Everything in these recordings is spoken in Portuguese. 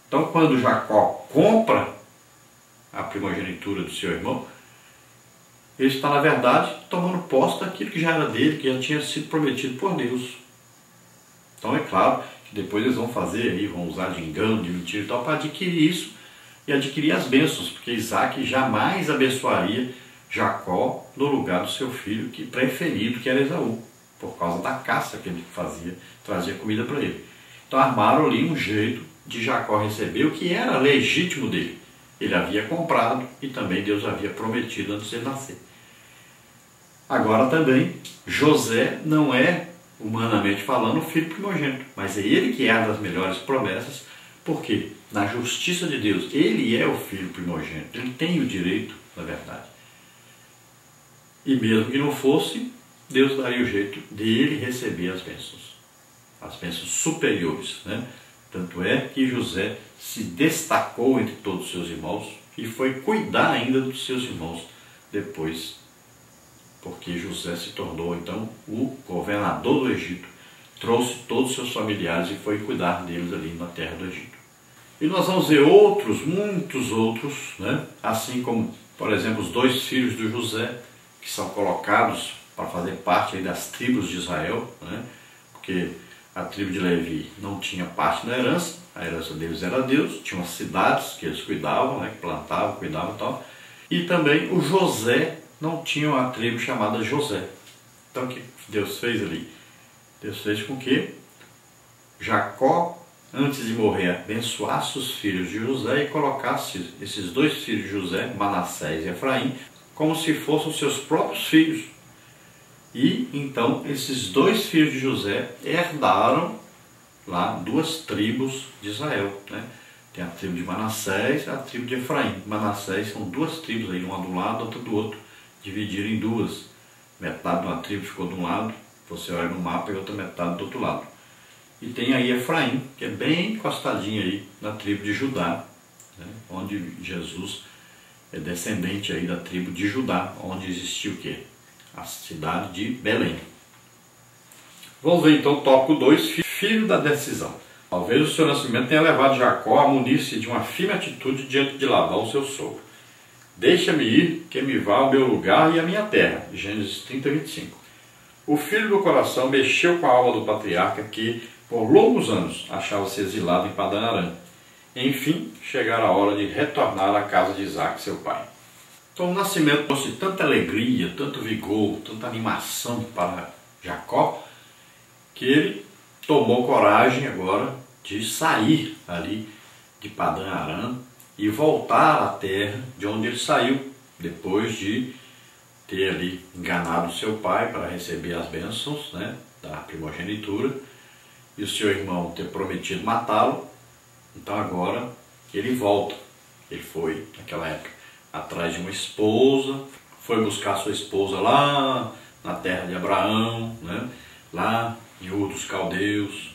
Então, quando Jacó compra a primogenitura do seu irmão, ele está, na verdade, tomando posse daquilo que já era dele, que já tinha sido prometido por Deus. Então, é claro que depois eles vão fazer aí, vão usar de engano, de mentira e tal, para adquirir isso e adquirir as bênçãos, porque Isaac jamais abençoaria Jacó no lugar do seu filho que preferido, que era Esaú, por causa da caça que ele fazia, trazia comida para ele. Então armaram ali um jeito de Jacó receber o que era legítimo dele. Ele havia comprado e também Deus havia prometido antes de ele nascer. Agora também, José não é, humanamente falando, o filho primogênito, mas é ele que é uma das melhores promessas, porque na justiça de Deus, ele é o filho primogênito, ele tem o direito, na verdade. E mesmo que não fosse, Deus daria o jeito dele receber as bênçãos superiores, né? Tanto é que José se destacou entre todos os seus irmãos e foi cuidar ainda dos seus irmãos depois, porque José se tornou então o governador do Egito, trouxe todos os seus familiares e foi cuidar deles ali na terra do Egito. E nós vamos ver outros, muitos outros, né? Assim como, por exemplo, os 2 filhos de José, que são colocados para fazer parte aí das tribos de Israel, né? Porque a tribo de Levi não tinha parte na herança, a herança deles era Deus, tinham as cidades que eles cuidavam, né? Que plantavam, cuidavam e tal. E também o José não tinha uma tribo chamada José. Então o que Deus fez ali? Deus fez com que Jacó, antes de morrer, abençoasse os filhos de José e colocasse esses 2 filhos de José, Manassés e Efraim, como se fossem os seus próprios filhos. E então esses 2 filhos de José herdaram lá 2 tribos de Israel, né? Tem a tribo de Manassés e a tribo de Efraim. Manassés são 2 tribos, aí, uma de um lado, outra do outro, dividiram em 2. Metade de uma tribo ficou de um lado, você olha no mapa, e outra metade do outro lado. E tem aí Efraim, que é bem encostadinho aí na tribo de Judá, né? Onde Jesus é descendente aí da tribo de Judá, onde existiu o quê? A cidade de Belém. Vamos ver então o tópico 2, filho da decisão. Talvez o seu nascimento tenha levado Jacó a munir-se de uma firme atitude diante de Labão, seu sogro. Deixa-me ir, que me vá ao meu lugar e à minha terra. Gênesis 30, 25. O filho do coração mexeu com a alma do patriarca que, por longos anos, achava-se exilado em Padan Aram. Enfim, chegara a hora de retornar à casa de Isaac, seu pai. Então o nascimento trouxe tanta alegria, tanto vigor, tanta animação para Jacó, que ele tomou coragem agora de sair ali de Padan Aram e voltar à terra de onde ele saiu, depois de ter ali enganado seu pai para receber as bênçãos, né, da primogenitura, e o seu irmão ter prometido matá-lo. Então agora ele volta. Ele foi, naquela época, atrás de uma esposa, foi buscar sua esposa lá na terra de Abraão, né, lá em Ur dos Caldeus.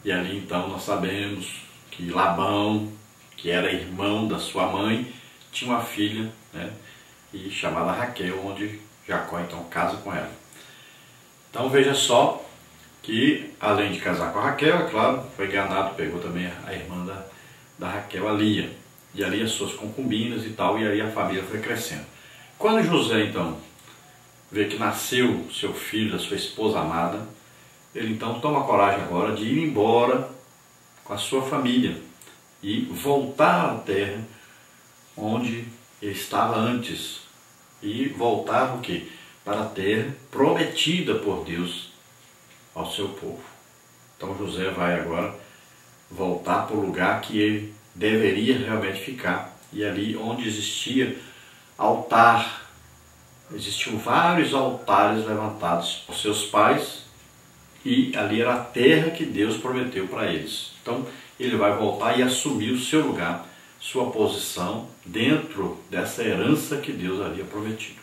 E ali então nós sabemos que Labão, que era irmão da sua mãe, tinha uma filha, né, e chamada Raquel, onde Jacó então casa com ela. Então veja só que, além de casar com a Raquel, é claro, foi enganado, pegou também a irmã da Raquel, a Lia, e ali as suas concubinas e tal, e aí a família foi crescendo. Quando José então vê que nasceu seu filho, da sua esposa amada, ele então toma coragem agora de ir embora com a sua família e voltar à terra onde ele estava antes, e voltar o quê? Para a terra prometida por Deus ao seu povo. Então José vai agora voltar para o lugar que ele deveria realmente ficar, e ali onde existia altar, existiam vários altares levantados por seus pais, e ali era a terra que Deus prometeu para eles. Então ele vai voltar e assumir o seu lugar, sua posição dentro dessa herança que Deus havia prometido.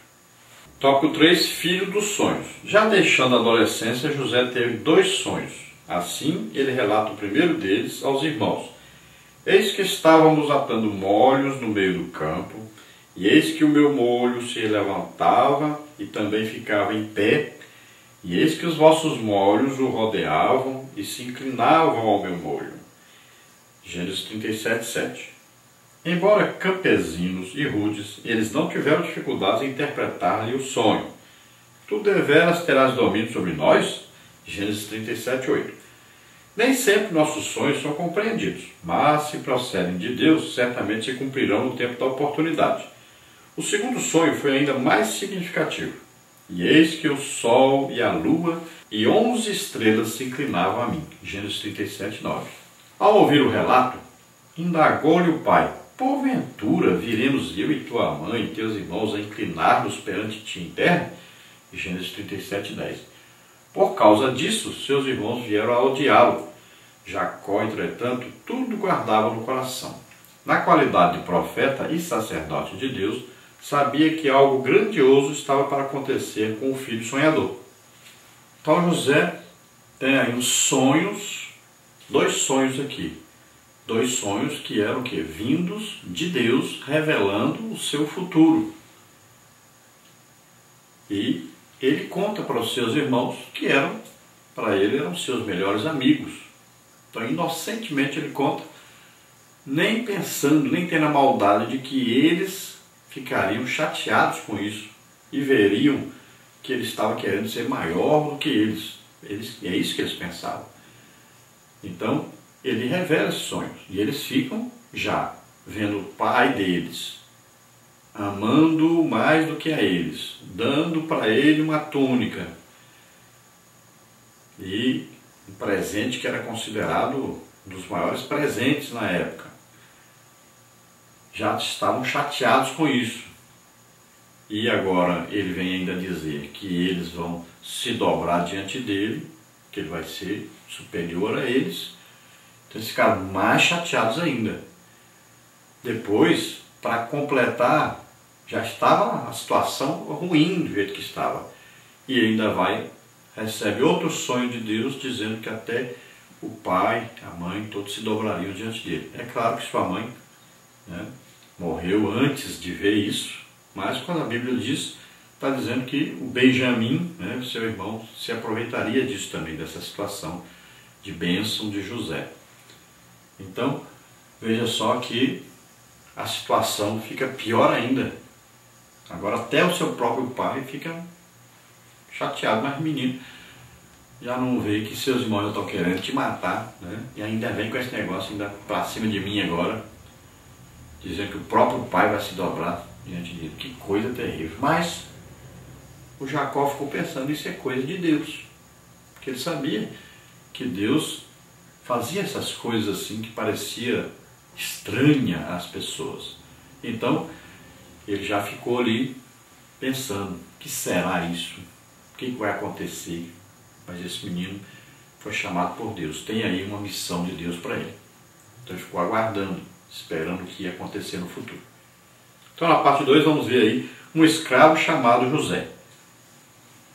Tópico 3, filho dos sonhos. Já deixando a adolescência, José teve 2 sonhos. Assim, ele relata o primeiro deles aos irmãos. Eis que estávamos atando molhos no meio do campo, e eis que o meu molho se levantava e também ficava em pé, e eis que os vossos molhos o rodeavam e se inclinavam ao meu molho. Gênesis 37, 7. Embora campesinos e rudes, eles não tiveram dificuldades em interpretar-lhe o sonho. Tu deveras terás domínio sobre nós? Gênesis 37, 8. Nem sempre nossos sonhos são compreendidos, mas se procedem de Deus, certamente se cumprirão no tempo da oportunidade. O segundo sonho foi ainda mais significativo. E eis que o sol e a lua e 11 estrelas se inclinavam a mim. Gênesis 37, 9. Ao ouvir o relato, indagou-lhe o pai: porventura viremos eu e tua mãe e teus irmãos a inclinar-nos perante ti em terra? Gênesis 37, 10. Por causa disso, seus irmãos vieram a odiá-lo. Jacó, entretanto, tudo guardava no coração. Na qualidade de profeta e sacerdote de Deus, sabia que algo grandioso estava para acontecer com o filho sonhador. Então José tem aí uns sonhos, dois sonhos aqui. Dois sonhos que eram o quê? Vindos de Deus, revelando o seu futuro. E ele conta para os seus irmãos, que para ele, eram seus melhores amigos. Então, inocentemente, ele conta, nem pensando, nem tendo a maldade de que eles ficariam chateados com isso e veriam que ele estava querendo ser maior do que eles. É isso que eles pensavam. Então, ele revela esses sonhos e eles ficam já vendo o pai deles amando mais do que a eles, dando para ele uma túnica e um presente que era considerado um dos maiores presentes na época. Já estavam chateados com isso. E agora ele vem ainda dizer que eles vão se dobrar diante dele, que ele vai ser superior a eles. Então eles ficaram mais chateados ainda. Depois, para completar, já estava a situação ruim do jeito que estava. E ainda recebe outro sonho de Deus, dizendo que até o pai, a mãe, todos se dobrariam diante dele. É claro que sua mãe, morreu antes de ver isso, mas quando a Bíblia diz, está dizendo que o Benjamim, seu irmão, se aproveitaria disso também, dessa situação de bênção de José. Então, veja só que a situação fica pior ainda. Agora até o seu próprio pai fica chateado, mas menino já não vê que seus irmãos estão querendo te matar, e ainda vem com esse negócio ainda para cima de mim agora, dizendo que o próprio pai vai se dobrar diante dele. Que coisa terrível. Mas o Jacó ficou pensando, isso é coisa de Deus, porque ele sabia que Deus fazia essas coisas assim que parecia estranha às pessoas. Então ele já ficou ali pensando, o que será isso? O que vai acontecer? Mas esse menino foi chamado por Deus, tem aí uma missão de Deus para ele. Então ele ficou aguardando, esperando o que ia acontecer no futuro. Então na parte 2 vamos ver aí um escravo chamado José.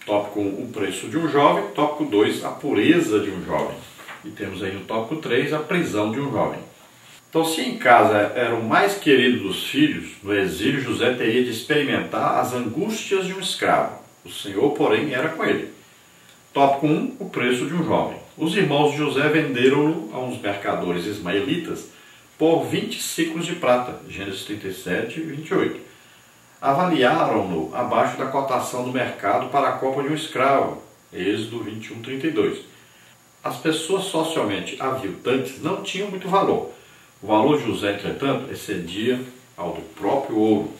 Tópico 1, o preço de um jovem. Tópico 2, a pureza de um jovem. E temos aí no tópico 3, a prisão de um jovem. Então, se em casa era o mais querido dos filhos, no exílio José teria de experimentar as angústias de um escravo. O Senhor, porém, era com ele. Tópico 1, o preço de um jovem. Os irmãos de José venderam-no a uns mercadores ismaelitas por 20 ciclos de prata. Gênesis 37 e 28. Avaliaram-no abaixo da cotação do mercado para a compra de um escravo. Êxodo 21, 32. As pessoas socialmente aviltantes não tinham muito valor. O valor de José, entretanto, excedia ao do próprio ouro.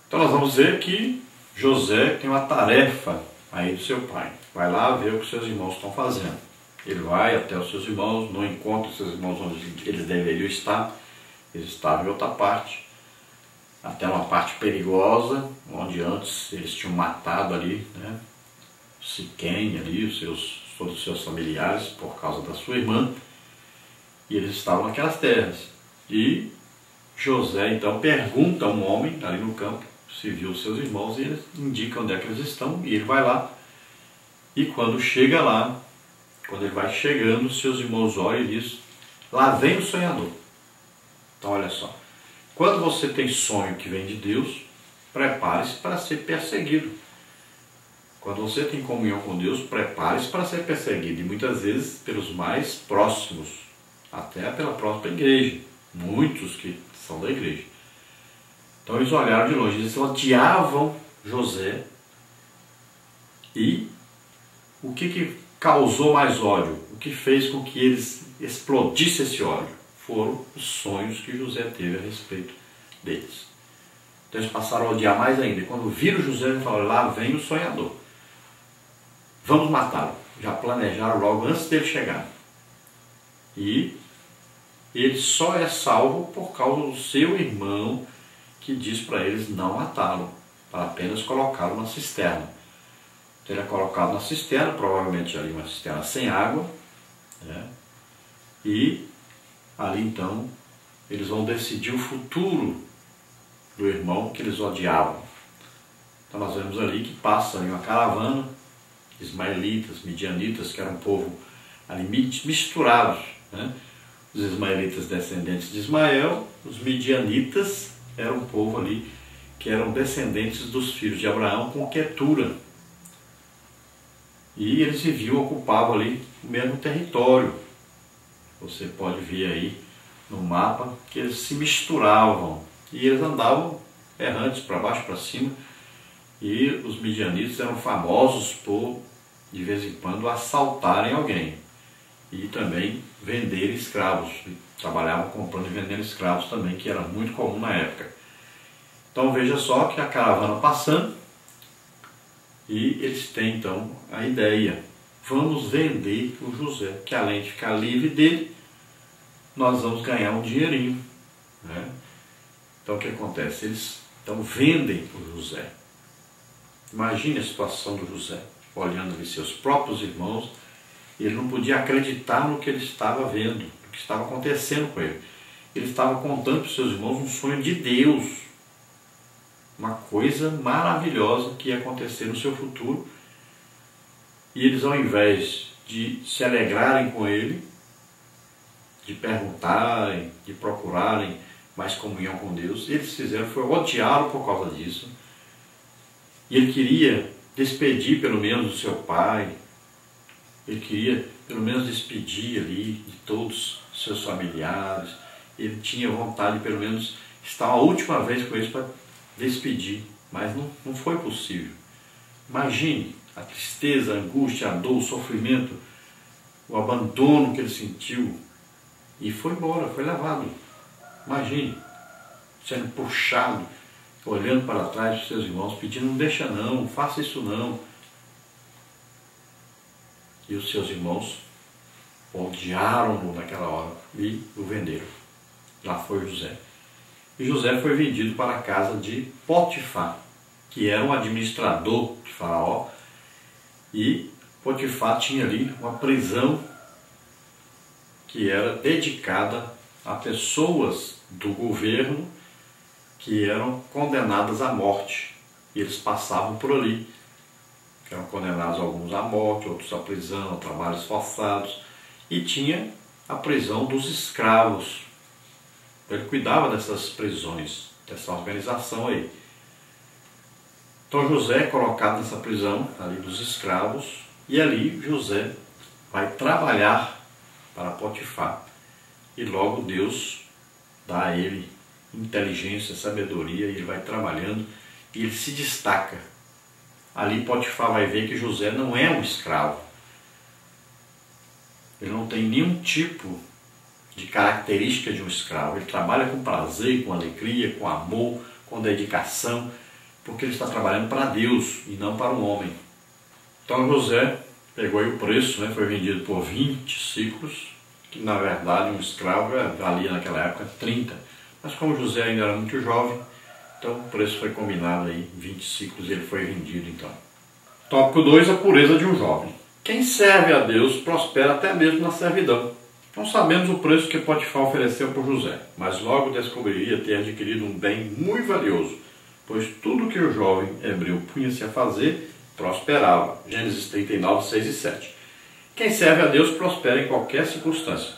Então nós vamos ver que José tem uma tarefa aí do seu pai. Vai lá ver o que seus irmãos estão fazendo. Ele vai até os seus irmãos, não encontra os seus irmãos onde eles deveriam estar. Eles estavam em outra parte, até uma parte perigosa, onde antes eles tinham matado ali, Siquém ali, todos os seus familiares, por causa da sua irmã. E eles estavam naquelas terras. E José então pergunta a um homem ali no campo se viu os seus irmãos, e eles indicam onde é que eles estão, e ele vai lá. E quando chega lá, quando ele vai chegando, seus irmãos olham e dizem: lá vem o sonhador. Então olha só, quando você tem sonho que vem de Deus, prepare-se para ser perseguido. Quando você tem comunhão com Deus, prepare-se para ser perseguido, e muitas vezes pelos mais próximos. até pela própria igreja, muitos que são da igreja. Então eles olharam de longe, eles odiavam José. E o que causou mais ódio? O que fez com que eles explodissem esse ódio? Foram os sonhos que José teve a respeito deles. Então eles passaram a odiar mais ainda. E quando viram José, eles falaram, lá vem o sonhador. Vamos matá-lo. Já planejaram logo antes dele chegar. E ele só é salvo por causa do seu irmão, que diz para eles não matá-lo, para apenas colocá-lo na cisterna. Então ele é colocado na cisterna, provavelmente ali uma cisterna sem água, né? E ali então eles vão decidir o futuro do irmão que eles odiavam. Então nós vemos ali que passa ali uma caravana, ismaelitas, midianitas, que eram um povo ali misturados, né? Os ismaelitas descendentes de Ismael, os midianitas eram um povo ali que eram descendentes dos filhos de Abraão com Quetura. E eles viviam, ocupavam ali o mesmo território. Você pode ver aí no mapa que eles se misturavam e eles andavam errantes para baixo, para cima. E os midianitas eram famosos por, de vez em quando, assaltarem alguém e também vender escravos. Trabalhavam comprando e vendendo escravos também, que era muito comum na época. Então veja só que a caravana passando, e eles têm então a ideia, vamos vender o José, que além de ficar livre dele, nós vamos ganhar um dinheirinho, né? Então o que acontece? Eles então vendem o José. Imagine a situação do José, olhando ali seus próprios irmãos, e ele não podia acreditar no que ele estava vendo, no que estava acontecendo com ele. Ele estava contando para os seus irmãos um sonho de Deus, uma coisa maravilhosa que ia acontecer no seu futuro. E eles, ao invés de se alegrarem com ele, de perguntarem, de procurarem mais comunhão com Deus, eles fizeram foi odiá-lo por causa disso. E ele queria despedir pelo menos do seu pai, ele queria pelo menos despedir ali de todos os seus familiares, ele tinha vontade de pelo menos estar a última vez com eles para despedir, mas não foi possível. Imagine a tristeza, a angústia, a dor, o sofrimento, o abandono que ele sentiu, e foi embora, foi levado. Imagine, sendo puxado, olhando para trás dos seus irmãos, pedindo, não deixa não, faça isso não. E os seus irmãos odiaram-no naquela hora e o venderam. Lá foi José. E José foi vendido para a casa de Potifar, que era um administrador de Faraó, e Potifar tinha ali uma prisão que era dedicada a pessoas do governo que eram condenadas à morte. E eles passavam por ali, eram condenados alguns à morte, outros à prisão, a trabalhos forçados, e tinha a prisão dos escravos. Ele cuidava dessas prisões, dessa organização aí. Então José é colocado nessa prisão ali dos escravos, e ali José vai trabalhar para Potifar. E logo Deus dá a ele inteligência, sabedoria, e ele vai trabalhando e ele se destaca. Ali Potifar vai ver que José não é um escravo. Ele não tem nenhum tipo de característica de um escravo. Ele trabalha com prazer, com alegria, com amor, com dedicação, porque ele está trabalhando para Deus e não para um homem. Então José pegou aí o preço, né? Foi vendido por 20 ciclos, que na verdade um escravo valia naquela época 30. Mas como José ainda era muito jovem, então o preço foi combinado aí, 20 ciclos, e ele foi vendido então. Tópico 2, a pureza de um jovem. Quem serve a Deus prospera até mesmo na servidão. Não sabemos o preço que Potifar ofereceu por José, mas logo descobriria ter adquirido um bem muito valioso, pois tudo que o jovem hebreu punha-se a fazer, prosperava. Gênesis 39, 6 e 7. Quem serve a Deus prospera em qualquer circunstância.